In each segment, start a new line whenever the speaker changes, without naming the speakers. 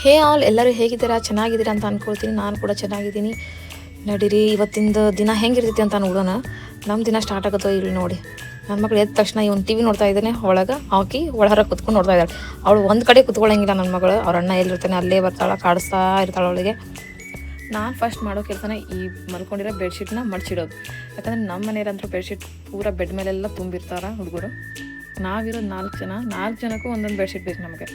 ಹೇ all, ಎಲ್ಲರೂ ಹೇಗಿದ್ದೀರಾ? ಚೆನ್ನಾಗಿದ್ದೀರಾ ಅಂತ ಅಂದ್ಕೊಳ್ತೀನಿ. ನಾನು ಕೂಡ ಚೆನ್ನಾಗಿದ್ದೀನಿ. ನಡೀರಿ, ಇವತ್ತಿಂದ ದಿನ ಹೆಂಗಿರ್ತೈತಿ ಅಂತ ನೋಡೋಣ. ನಮ್ಮ ದಿನ ಸ್ಟಾರ್ಟ್ ಆಗುತ್ತೋ ಇಲ್ಲಿ ನೋಡಿ. ನನ್ನ ಮಕ್ಳು ಎದ್ದ ತಕ್ಷಣ ಇವ್ನು ಟಿ ವಿ ನೋಡ್ತಾ ಇದ್ದಾನೆ, ಒಳಗೆ ಹಾಕಿ ಒಳಗರ ಕುತ್ಕೊಂಡು ನೋಡ್ತಾ ಇದ್ದಾಳೆ. ಅವಳು ಒಂದು ಕಡೆ ಕುತ್ಕೊಳ್ಳಂಗಿಲ್ಲ ನನ್ನ ಮಗಳು. ಅವ್ರ ಅಣ್ಣ ಎಲ್ಲಿರ್ತಾನೆ ಅಲ್ಲೇ ಬರ್ತಾಳೆ, ಕಾಡಿಸ್ತಾ ಇರ್ತಾಳೆ ಅವಳಿಗೆ. ನಾನು ಫಸ್ಟ್ ಮಾಡೋ ಕೆಲಸನ ಈ ಮಲ್ಕೊಂಡಿರೋ ಬೆಡ್ಶೀಟ್ನ ಮಡ್ಚಿಡೋದು. ಯಾಕಂದರೆ ನಮ್ಮ ಮನೆಯಲ್ಲಂತೂ ಬೆಡ್ಶೀಟ್ ಪೂರ ಬೆಡ್ ಮೇಲೆಲ್ಲ ತುಂಬಿರ್ತಾರೆ ಹುಡುಗರು. ನಾವಿರೋದು 4 ಜನಕ್ಕೂ ಒಂದೊಂದು ಬೆಡ್ಶೀಟ್ ಬೇಕು ನಮಗೆ.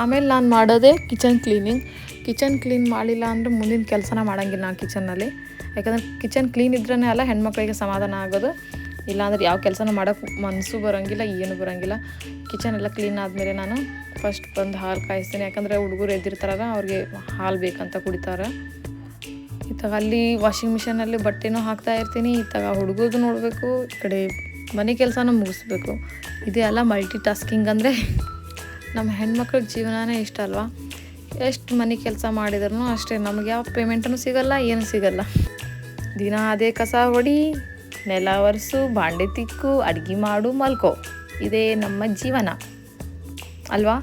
ಆಮೇಲೆ ನಾನು ಮಾಡೋದೇ ಕಿಚನ್ ಕ್ಲೀನಿಂಗ್. ಕಿಚನ್ ಕ್ಲೀನ್ ಮಾಡಿಲ್ಲ ಅಂದರೆ ಮುಂದಿನ ಕೆಲಸನ ಮಾಡೋಂಗಿಲ್ಲ ನಾನು ಕಿಚನ್ನಲ್ಲಿ. ಯಾಕಂದರೆ ಕಿಚನ್ ಕ್ಲೀನ್ ಇದ್ರೇ ಅಲ್ಲ ಹೆಣ್ಮಕ್ಳಿಗೆ ಸಮಾಧಾನ ಆಗೋದು. ಇಲ್ಲಾಂದ್ರೆ ಯಾವ ಕೆಲಸನೂ ಮಾಡೋಕ್ಕೆ ಮನಸ್ಸು ಬರೋಂಗಿಲ್ಲ, ಏನೂ ಬರೋಂಗಿಲ್ಲ. ಕಿಚನ್ ಎಲ್ಲ ಕ್ಲೀನ್ ಆದಮೇಲೆ ನಾನು ಫಸ್ಟ್ ಬಂದು ಹಾಲು ಕಾಯಿಸ್ತೀನಿ. ಯಾಕಂದರೆ ಹುಡುಗರು ಎದ್ದಿರ್ತಾರಲ್ಲ, ಅವ್ರಿಗೆ ಹಾಲು ಬೇಕಂತ ಕುಡಿತಾರೆ. ಇತ್ತಾಗ ಅಲ್ಲಿ ವಾಷಿಂಗ್ ಮಿಷಿನಲ್ಲಿ ಬಟ್ಟೆನೂ ಹಾಕ್ತಾ ಇರ್ತೀನಿ, ಇತ್ತಾಗ ಹುಡುಗರದು ನೋಡಬೇಕು, ಈ ಕಡೆ ಮನೆ ಕೆಲಸನೂ ಮುಗಿಸ್ಬೇಕು. ಇದೆಲ್ಲ ಎಲ್ಲ ಮಲ್ಟಿ ಟಾಸ್ಕಿಂಗ್. ಅಂದರೆ ನಮ್ಮ ಹೆಣ್ಮಕ್ಳ ಜೀವನನೇ ಇಷ್ಟ ಅಲ್ವಾ. ಎಷ್ಟು ಮನೆ ಕೆಲಸ ಮಾಡಿದ್ರೂ ಅಷ್ಟೇ, ನಮಗೆ ಯಾವ ಪೇಮೆಂಟೂ ಸಿಗೋಲ್ಲ, ಏನೂ ಸಿಗೋಲ್ಲ. ದಿನ ಅದೇ ಕಸ ಹೊಡಿ, ನೆಲ ಒರೆಸು, ಬಾಂಡೆ ತಿಕ್ಕು, ಅಡುಗೆ ಮಾಡು, ಮಲ್ಕೋ. ಇದೇ ನಮ್ಮ ಜೀವನ ಅಲ್ವಾ.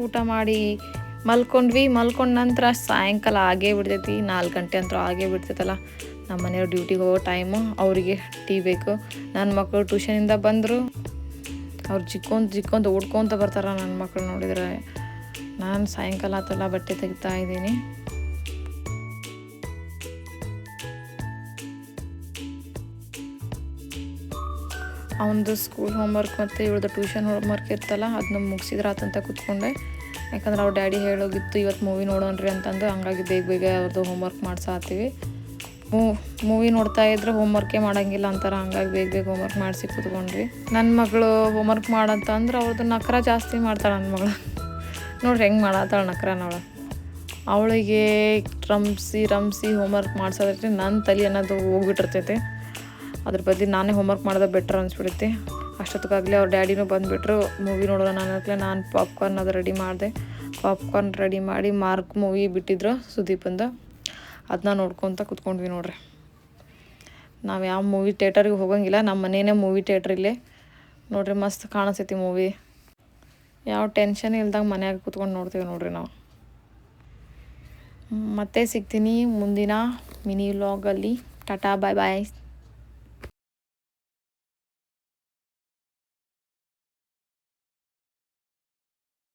ಊಟ ಮಾಡಿ ಮಲ್ಕೊಂಡ ನಂತರ ಸಾಯಂಕಾಲ ಆಗೇ ಬಿಡ್ತೈತಿ. 4 ಗಂಟೆ ಅಂತೂ ಆಗೇ ಬಿಡ್ತೈತಲ್ಲ. ನಮ್ಮ ಮನೆಯವ್ರು ಡ್ಯೂಟಿಗೆ ಹೋಗೋ ಟೈಮು, ಅವರಿಗೆ ಟೀ ಬೇಕು. ನನ್ನ ಮಕ್ಕಳು ಟ್ಯೂಷನಿಂದ ಬಂದರು, ಅವ್ರು ಜಿಕ್ಕೊಂತ ಓಡ್ಕೊತ ಬರ್ತಾರೆ. ನನ್ನ ಮಕ್ಕಳು ನೋಡಿದರೆ ನಾನು ಸಾಯಂಕಾಲ ಆತೆಲ್ಲ ಬಟ್ಟೆ ತೆಗಿತಾ ಇದ್ದೀನಿ. ಅವನದು ಸ್ಕೂಲ್ ಹೋಮ್ವರ್ಕ್ ಮತ್ತು ಇವಳದು ಟ್ಯೂಷನ್ ಹೋಮ್ವರ್ಕ್ ಇರ್ತಲ್ಲ, ಅದನ್ನ ಮುಗಿಸಿದ್ರಾತಂತ ಕೂತ್ಕೊಂಡೆ. ಯಾಕಂದ್ರೆ ಅವ್ರ ಡ್ಯಾಡಿ ಹೇಳೋಗಿತ್ತು ಇವತ್ತು ಮೂವಿ ನೋಡೋಣ್ರಿ ಅಂತಂದು. ಹಂಗಾಗಿ ಬೇಗ ಅವ್ರದ್ದು ಹೋಮ್ವರ್ಕ್ ಮಾಡ್ಸಾತೀವಿ. ಮೂವಿ ನೋಡ್ತಾ ಇದ್ರೆ ಹೋಮ್ವರ್ಕೇ ಮಾಡೋಂಗಿಲ್ಲ ಅಂತಾರೆ. ಹಂಗಾಗಿ ಬೇಗ ಹೋಮ್ವರ್ಕ್ ಮಾಡಿಸಿ ಕೂತ್ಕೊಂಡ್ವಿ. ನನ್ನ ಮಗಳು ಹೋಮ್ವರ್ಕ್ ಮಾಡಂತ ಅಂದ್ರೆ ಅವ್ರದ್ದು ನಖರ ಜಾಸ್ತಿ ಮಾಡ್ತಾಳೆ ನನ್ನ ಮಗಳು. ನೋಡ್ರಿ ಹೆಂಗೆ ಮಾಡತ್ತಾಳೆ ನಖರನವಳು. ಅವಳಿಗೆ ರಮ್ಸಿ ಹೋಮ್ವರ್ಕ್ ಮಾಡ್ಸೋದ್ರೆ ನನ್ನ ತಲೆ ಅನ್ನೋದು ಹೋಗ್ಬಿಟ್ಟಿರ್ತೈತೆ. ಅದ್ರ ಬದಲು ನಾನೇ ಹೋಮ್ವರ್ಕ್ ಮಾಡೋದು ಬೆಟ್ರ್ ಅನಿಸ್ಬಿಡುತ್ತೆ. ಅಷ್ಟೊತ್ತಿಗಾಗಲೇ ಅವ್ರ ಡ್ಯಾಡಿನೂ ಬಂದುಬಿಟ್ರು. ಮೂವಿ ನೋಡೋಣ ಅನ್ನೋಕ್ಲೆ ನಾನು ಪಾಪ್ಕಾರ್ನ್ ಅದು ರೆಡಿ ಮಾಡಿದೆ. ಪಾಪ್ಕಾರ್ನ್ ರೆಡಿ ಮಾಡಿ ಮಾರ್ಕ್ ಮೂವಿ ಬಿಟ್ಟಿದ್ರು ಸುದೀಪಂದು, ಅದನ್ನ ನೋಡ್ಕೊತ ಕುತ್ಕೊಂಡ್ವಿ ನೋಡ್ರಿ. ನಾವು ಯಾವ ಮೂವಿ ಥಿಯೇಟರ್ಗೆ ಹೋಗೋಂಗಿಲ್ಲ, ನಮ್ಮ ಮನೇನೇ ಮೂವಿ ಥಿಯೇಟ್ರಿಲ್ಲೇ ನೋಡ್ರಿ. ಮಸ್ತ್ ಕಾಣಿಸ್ತೈತಿ ಮೂವಿ. ಯಾವ ಟೆನ್ಷನ್ ಇಲ್ದಂಗೆ ಮನ್ಯಾಗ ಕುತ್ಕೊಂಡು ನೋಡ್ತೀವಿ ನೋಡ್ರಿ ನಾವು. ಮತ್ತೆ ಸಿಗ್ತೀನಿ ಮುಂದಿನ ಮಿನಿ ವ್ಲಾಗಲ್ಲಿ. ಟಾಟಾ, ಬಾಯ್ ಬಾಯ್.